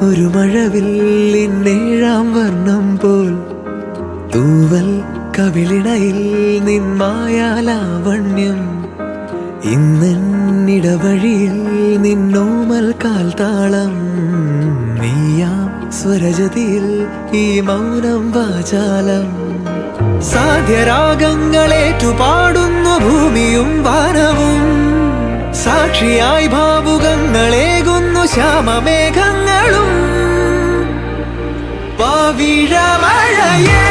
ഒരു മഴവില്ലിന്നേഴാം വർണ്ണം പോൽ തൂവൽ കവിളിണയിൽ നിന്മായാലാവണ്യം ഇന്നിടവഴിയിൽ നിന്നോമൽ കാൽത്താളം നീയാം സ്വരജതിയിൽ ഈ മൗനം വാചാലം സാധ്യരാഗങ്ങളേറ്റുപാടുന്നു ഭൂമിയും വാനവും സാക്ഷിയായി ഭാവുകങ്ങളേകുന്നു ശ്യാമമേഘങ്ങളും പവിഴമഴയേ